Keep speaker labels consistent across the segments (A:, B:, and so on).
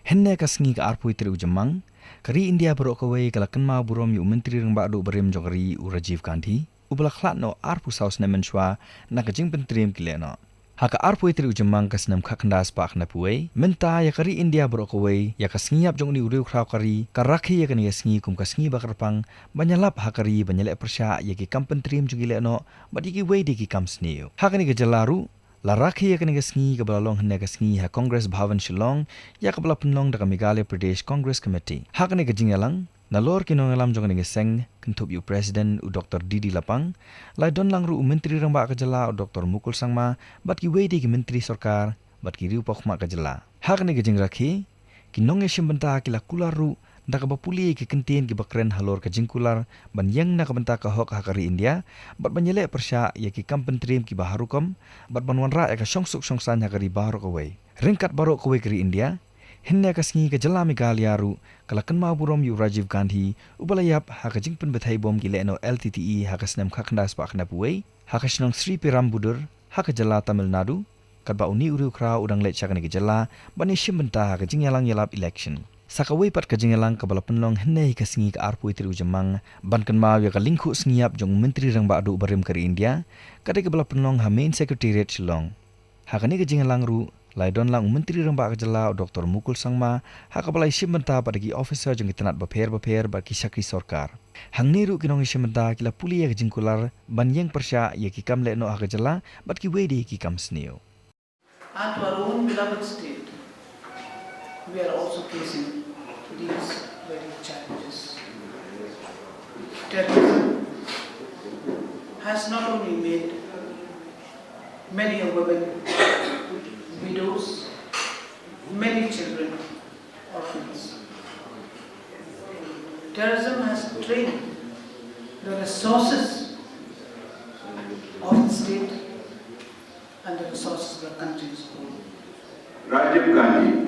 A: henne kasngi ka arpui tri ujamang kari India berok kawai kalakan ma burom yu menteri rang badu berim jogari u Rajiv Gandhi ubala khlat no arpu saus nemen shwa na kajing pentrim kileno haka arpui tri ujamang kasnam khakandas pa khna puai menta ya kari India berok kawai ya kasngiap jongni uriu khrau kari karakhi ya kani kasngi kum kasngi bakarpang banyalap hakari banyalek persya ya ki kam pentrim jugileno badiki wei diki kam sniu hakani gejalaru Larakhi ya kani kasngi kabalalong henne kasngi ha Congress Bhavan Shillong ya kabala penlong daga Meghalaya Pradesh Congress Committee. Hakani kajingalang nalor kinong alam jong ni seng kentup yu President u Dr. Didi Lapang lai don lang ru Menteri Ramba Kajala u Dr. Mukul Sangma bat ki wedi ki Menteri Sarkar bat ki riu pakhma Kajala. Hakani kajingrakhi kinong e shimbenta kila kularu daga bapuli ki kentien ki bakren halor kajingkular ban yang na kabenta ka hok hakari India bat banyele persya ya ki kampen trim ki baharukom bat banwanra ya ka songsuk songsan hakari baharuk away ringkat barok kawai kari India hinne kasngi ka jala Meghalaya ru kalakan ma burom yu Rajiv Gandhi ubalayap hakajing pen bethai bom ki leno LTTE hakasnam khakandas pa khna puai hakasnong Sri Perambudur hakajala Tamil Nadu kadba uni uriu kra udang lech chakani ki jala bani shimbenta hakajing yalang yalap election Sakawai pat kajingalang kabala penlong henne kasngi ka arpui tri ujamang ban kan ma ya ka lingkhu sngiap jong menteri rang ba adu barim kari India kade kabala penlong ha main secretariat Shillong hakani kajingalang ru laidon lang menteri rang ba kajala Dr. Mukul Sangma ha kabala ishimenta padagi officer jong itanat baper ba ki sakri sarkar hangni ru kinong ishimenta kila puli ya kajingkular ban yang persya ya ki kam le no ha kajala bat ki wedi ki kam snio
B: and to our own beloved state we are also facing these very challenges. Terrorism has not only made many women widows, many children orphans. Terrorism has drained the resources of the state and the resources of the country as a whole.
C: Rajiv Gandhi,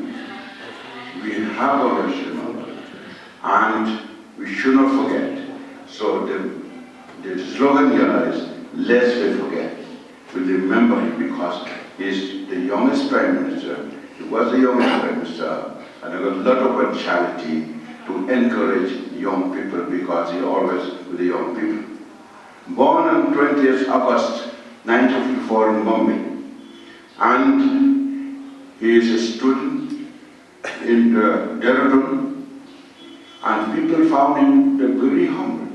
C: we have our Shrimad and we should not forget. So the slogan here is, lest we forget. We remember him because he's the youngest Prime Minister. He was the youngest Prime Minister and he got a lot of punctuality to encourage young people because he always with the young people. Born on 20th August 1954 in Bombay, and he is a student in Dehradun, and people found him very humble.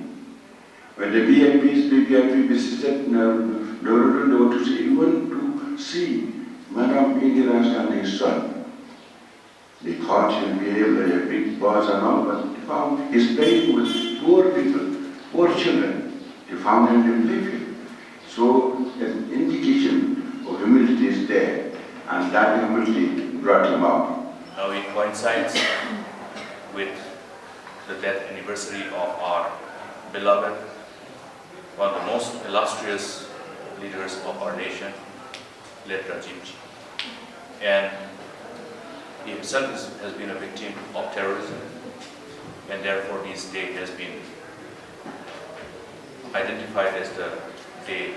C: When the VIP visited Dehradun, they were to see, even to see Madam Indira Gandhi's son. They thought he'll be a big boss and all, but they found he's playing with poor people, poor children. They found him to believe him. So an indication of humility is there, and that humility brought him up.
D: Now it coincides with the death anniversary of our beloved, one of the most illustrious leaders of our nation, late Rajivji. And he himself has been a victim of terrorism, and therefore his day has been identified as the day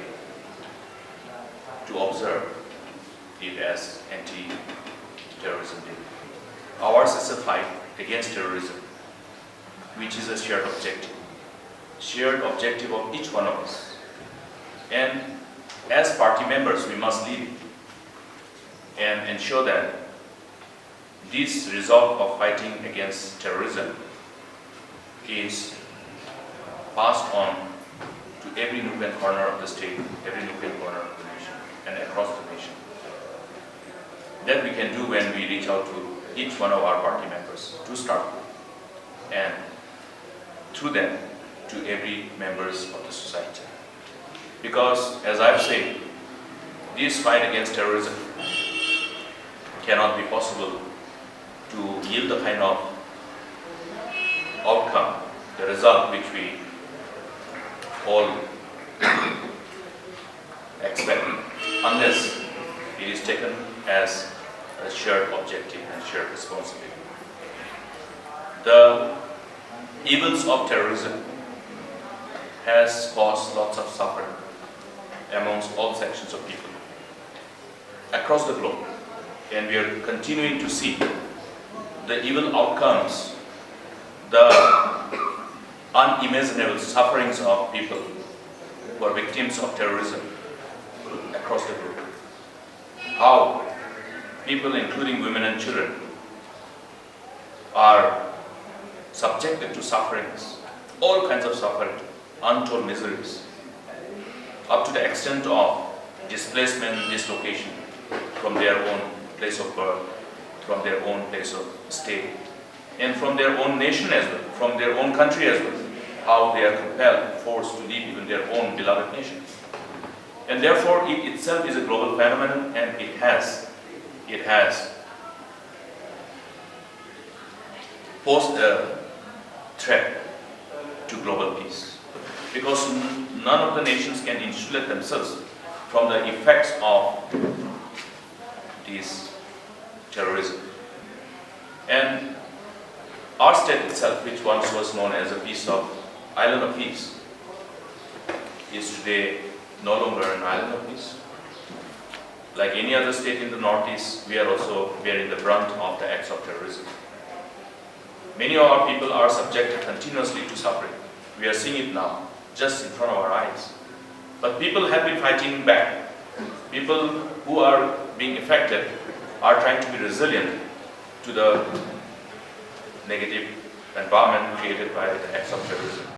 D: to observe it as Anti-Terrorism Day. Ours is a fight against terrorism, which is a shared objective of each one of us. And as party members, we must lead and ensure that this resolve of fighting against terrorism is passed on to every nook and corner of the state, every nook and corner of the nation, and across the nation. That we can do when we reach out to each one of our party members to start with, and through them to every members of the society. Because, as I've said, this fight against terrorism cannot be possible to yield the kind of outcome, the result which we all expect, unless it is taken as a shared objective and shared responsibility. The evils of terrorism has caused lots of suffering amongst all sections of people across the globe, and we are continuing to see the evil outcomes, the unimaginable sufferings of people who are victims of terrorism across the globe. How people, including women and children, are subjected to sufferings, all kinds of suffering, untold miseries, up to the extent of displacement, dislocation from their own place of birth, from their own place of stay, and from their own nation as well, from their own country as well, how they are compelled, forced to leave even their own beloved nation. And therefore, it itself is a global phenomenon, and it has posed a threat to global peace. Because none of the nations can insulate themselves from the effects of this terrorism. And our state itself, which once was known as a island of peace, is today no longer an island of peace. Like any other state in the Northeast, we are also bearing the brunt of the acts of terrorism. Many of our people are subjected continuously to suffering. We are seeing it now, just in front of our eyes. But people have been fighting back. People who are being affected are trying to be resilient to the negative environment created by the acts of terrorism.